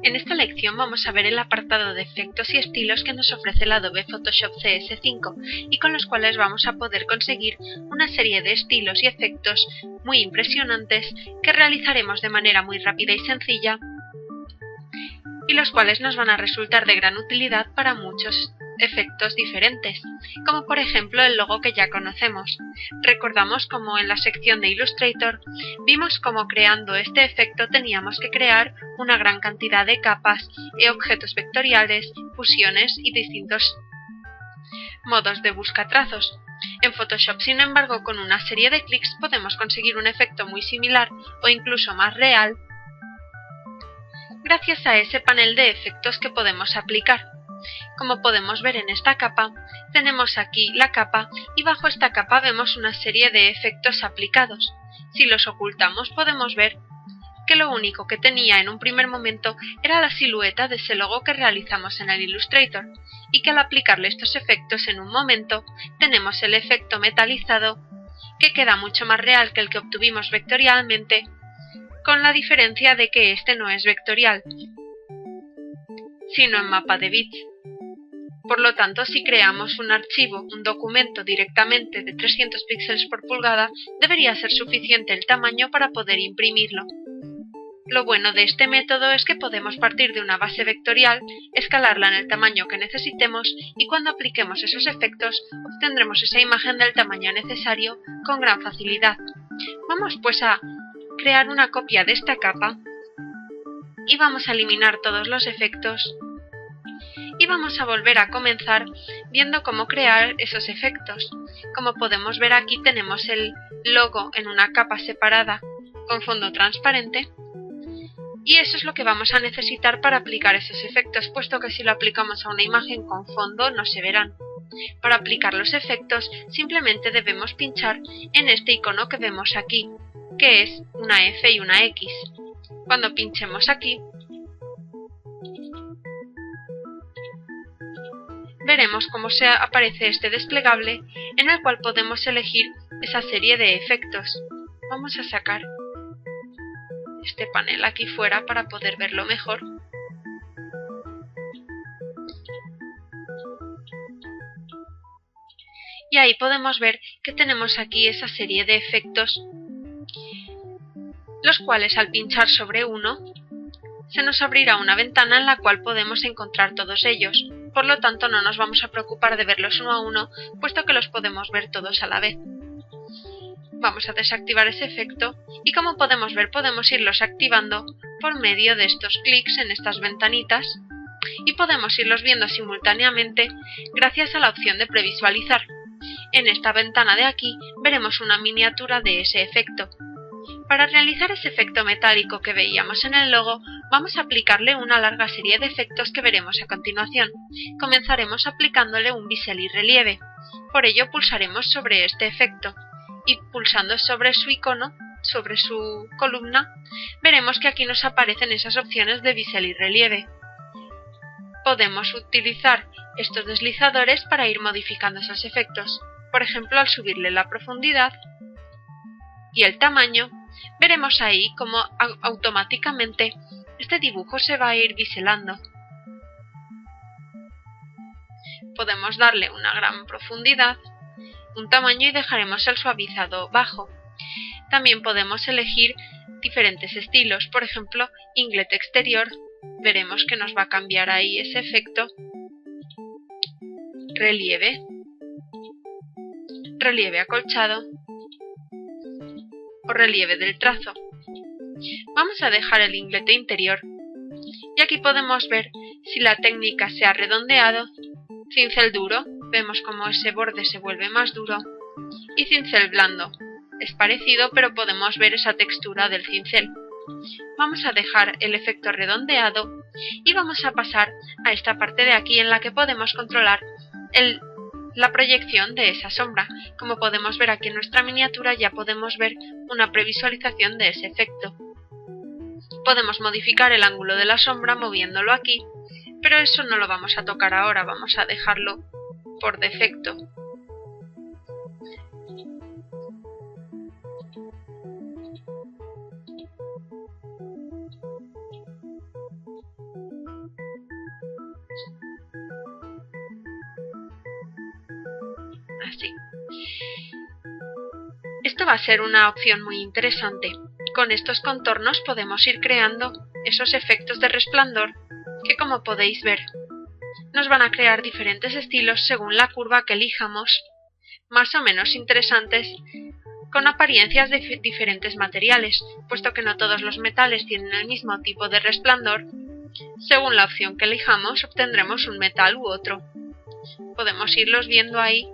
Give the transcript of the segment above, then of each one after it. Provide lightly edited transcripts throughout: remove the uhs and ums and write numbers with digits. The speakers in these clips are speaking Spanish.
En esta lección vamos a ver el apartado de efectos y estilos que nos ofrece el Adobe Photoshop CS5 y con los cuales vamos a poder conseguir una serie de estilos y efectos muy impresionantes que realizaremos de manera muy rápida y sencilla y los cuales nos van a resultar de gran utilidad para muchos efectos diferentes, como por ejemplo el logo que ya conocemos. Recordamos como en la sección de Illustrator vimos cómo creando este efecto teníamos que crear una gran cantidad de capas y objetos vectoriales, fusiones y distintos modos de buscatrazos. En Photoshop, sin embargo, con una serie de clics podemos conseguir un efecto muy similar o incluso más real gracias a ese panel de efectos que podemos aplicar. Como podemos ver en esta capa, tenemos aquí la capa y bajo esta capa vemos una serie de efectos aplicados. Si los ocultamos podemos ver que lo único que tenía en un primer momento era la silueta de ese logo que realizamos en el Illustrator y que al aplicarle estos efectos en un momento tenemos el efecto metalizado que queda mucho más real que el que obtuvimos vectorialmente, con la diferencia de que este no es vectorial, sino en mapa de bits. Por lo tanto, si creamos un archivo, un documento directamente de 300 píxeles por pulgada, debería ser suficiente el tamaño para poder imprimirlo. Lo bueno de este método es que podemos partir de una base vectorial, escalarla en el tamaño que necesitemos y cuando apliquemos esos efectos obtendremos esa imagen del tamaño necesario con gran facilidad. Vamos pues a crear una copia de esta capa y vamos a eliminar todos los efectos y vamos a volver a comenzar viendo cómo crear esos efectos. Como podemos ver aquí tenemos el logo en una capa separada con fondo transparente y eso es lo que vamos a necesitar para aplicar esos efectos, puesto que si lo aplicamos a una imagen con fondo no se verán. Para aplicar los efectos simplemente debemos pinchar en este icono que vemos aquí, que es una F y una X. Cuando pinchemos aquí, veremos cómo se aparece este desplegable en el cual podemos elegir esa serie de efectos. Vamos a sacar este panel aquí fuera para poder verlo mejor. Y ahí podemos ver que tenemos aquí esa serie de efectos, los cuales al pinchar sobre uno, se nos abrirá una ventana en la cual podemos encontrar todos ellos. Por lo tanto, no nos vamos a preocupar de verlos uno a uno, puesto que los podemos ver todos a la vez. Vamos a desactivar ese efecto y como podemos ver podemos irlos activando por medio de estos clics en estas ventanitas y podemos irlos viendo simultáneamente gracias a la opción de previsualizar. En esta ventana de aquí veremos una miniatura de ese efecto. Para realizar ese efecto metálico que veíamos en el logo, vamos a aplicarle una larga serie de efectos que veremos a continuación. Comenzaremos aplicándole un bisel y relieve. Por ello pulsaremos sobre este efecto y pulsando sobre su icono, sobre su columna, veremos que aquí nos aparecen esas opciones de bisel y relieve. Podemos utilizar estos deslizadores para ir modificando esos efectos. Por ejemplo, al subirle la profundidad y el tamaño, veremos ahí cómo automáticamente este dibujo se va a ir biselando. Podemos darle una gran profundidad, un tamaño y dejaremos el suavizado bajo. También podemos elegir diferentes estilos, por ejemplo, inglés exterior. Veremos que nos va a cambiar ahí ese efecto. Relieve, relieve acolchado o relieve del trazo. Vamos a dejar el inglete interior y aquí podemos ver si la técnica se ha redondeado, cincel duro, vemos como ese borde se vuelve más duro, y cincel blando. Es parecido, pero podemos ver esa textura del cincel. Vamos a dejar el efecto redondeado y vamos a pasar a esta parte de aquí en la que podemos controlar la proyección de esa sombra. Como podemos ver aquí en nuestra miniatura ya podemos ver una previsualización de ese efecto. Podemos modificar el ángulo de la sombra moviéndolo aquí, pero eso no lo vamos a tocar ahora, vamos a dejarlo por defecto. Así. Esto va a ser una opción muy interesante. Con estos contornos podemos ir creando esos efectos de resplandor que, como podéis ver, nos van a crear diferentes estilos según la curva que elijamos, más o menos interesantes, con apariencias de diferentes materiales, puesto que no todos los metales tienen el mismo tipo de resplandor. Según la opción que elijamos, obtendremos un metal u otro. Podemos irlos viendo ahí.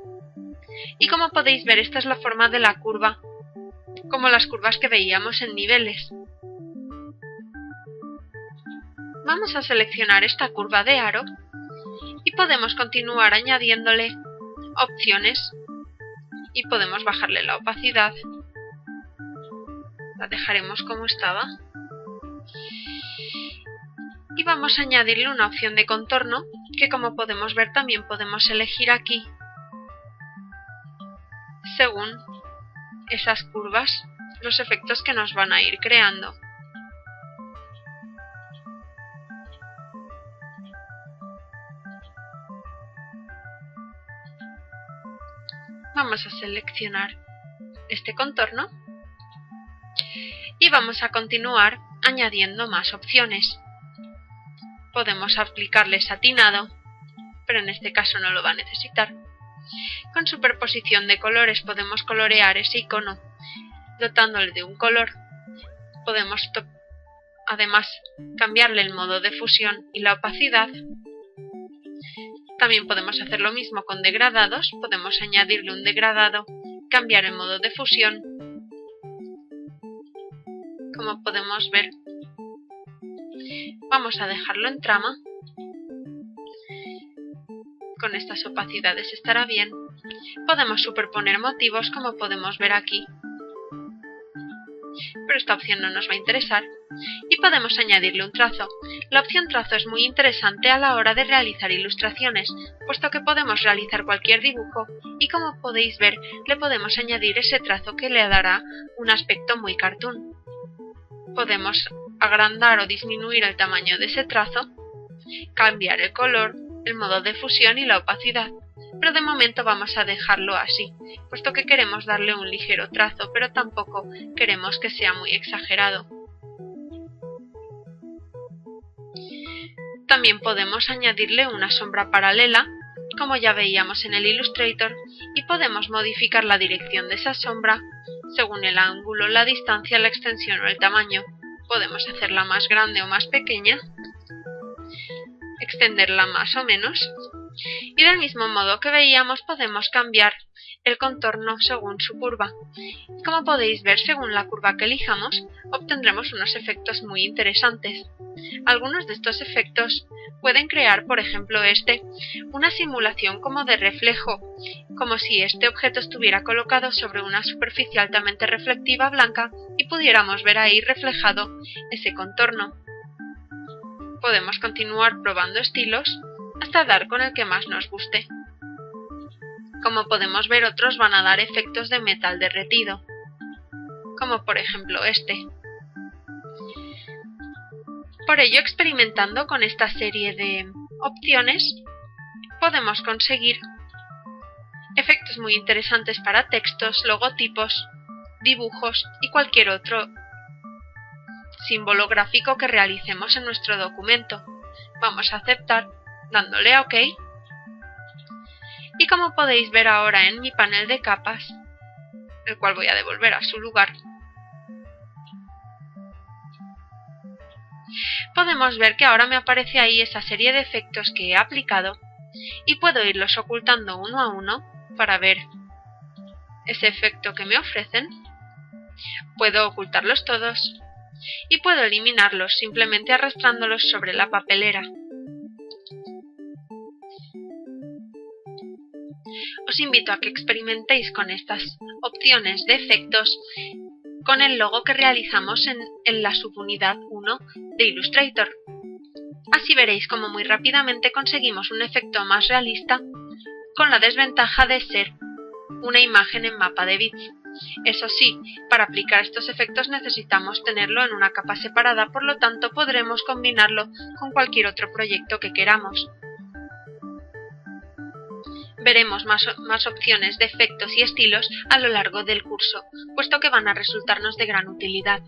Y como podéis ver, esta es la forma de la curva, como las curvas que veíamos en niveles. Vamos a seleccionar esta curva de aro y podemos continuar añadiéndole opciones y podemos bajarle la opacidad. La dejaremos como estaba. Y vamos a añadirle una opción de contorno que, como podemos ver, también podemos elegir aquí según esas curvas los efectos que nos van a ir creando. Vamos a seleccionar este contorno y vamos a continuar añadiendo más opciones. Podemos aplicarle satinado, pero en este caso no lo va a necesitar. Con superposición de colores podemos colorear ese icono dotándole de un color. Podemos además cambiarle el modo de fusión y la opacidad. También podemos hacer lo mismo con degradados. Podemos añadirle un degradado, cambiar el modo de fusión. Como podemos ver, vamos a dejarlo en trama. Con estas opacidades estará bien. Podemos superponer motivos, como podemos ver aquí, pero esta opción no nos va a interesar. Y podemos añadirle un trazo. La opción trazo es muy interesante a la hora de realizar ilustraciones, puesto que podemos realizar cualquier dibujo y, como podéis ver, le podemos añadir ese trazo que le dará un aspecto muy cartoon. Podemos agrandar o disminuir el tamaño de ese trazo, cambiar el color, el modo de fusión y la opacidad, pero de momento vamos a dejarlo así, puesto que queremos darle un ligero trazo, pero tampoco queremos que sea muy exagerado. También podemos añadirle una sombra paralela, como ya veíamos en el Illustrator, y podemos modificar la dirección de esa sombra según el ángulo, la distancia, la extensión o el tamaño. Podemos hacerla más grande o más pequeña, extenderla más o menos, y del mismo modo que veíamos podemos cambiar el contorno según su curva. Como podéis ver, según la curva que elijamos, obtendremos unos efectos muy interesantes. Algunos de estos efectos pueden crear, por ejemplo una simulación como de reflejo, como si este objeto estuviera colocado sobre una superficie altamente reflectiva blanca y pudiéramos ver ahí reflejado ese contorno. Podemos continuar probando estilos hasta dar con el que más nos guste. Como podemos ver, otros van a dar efectos de metal derretido, como por ejemplo este. Por ello, experimentando con esta serie de opciones, podemos conseguir efectos muy interesantes para textos, logotipos, dibujos y cualquier otro símbolo gráfico que realicemos en nuestro documento. Vamos a aceptar dándole a OK. Y como podéis ver ahora en mi panel de capas, el cual voy a devolver a su lugar, podemos ver que ahora me aparece ahí esa serie de efectos que he aplicado y puedo irlos ocultando uno a uno para ver ese efecto que me ofrecen. Puedo ocultarlos todos y puedo eliminarlos simplemente arrastrándolos sobre la papelera. Os invito a que experimentéis con estas opciones de efectos con el logo que realizamos en la subunidad 1 de Illustrator. Así veréis cómo muy rápidamente conseguimos un efecto más realista, con la desventaja de ser una imagen en mapa de bits. Eso sí, para aplicar estos efectos necesitamos tenerlo en una capa separada, por lo tanto podremos combinarlo con cualquier otro proyecto que queramos. Veremos más opciones de efectos y estilos a lo largo del curso, puesto que van a resultarnos de gran utilidad.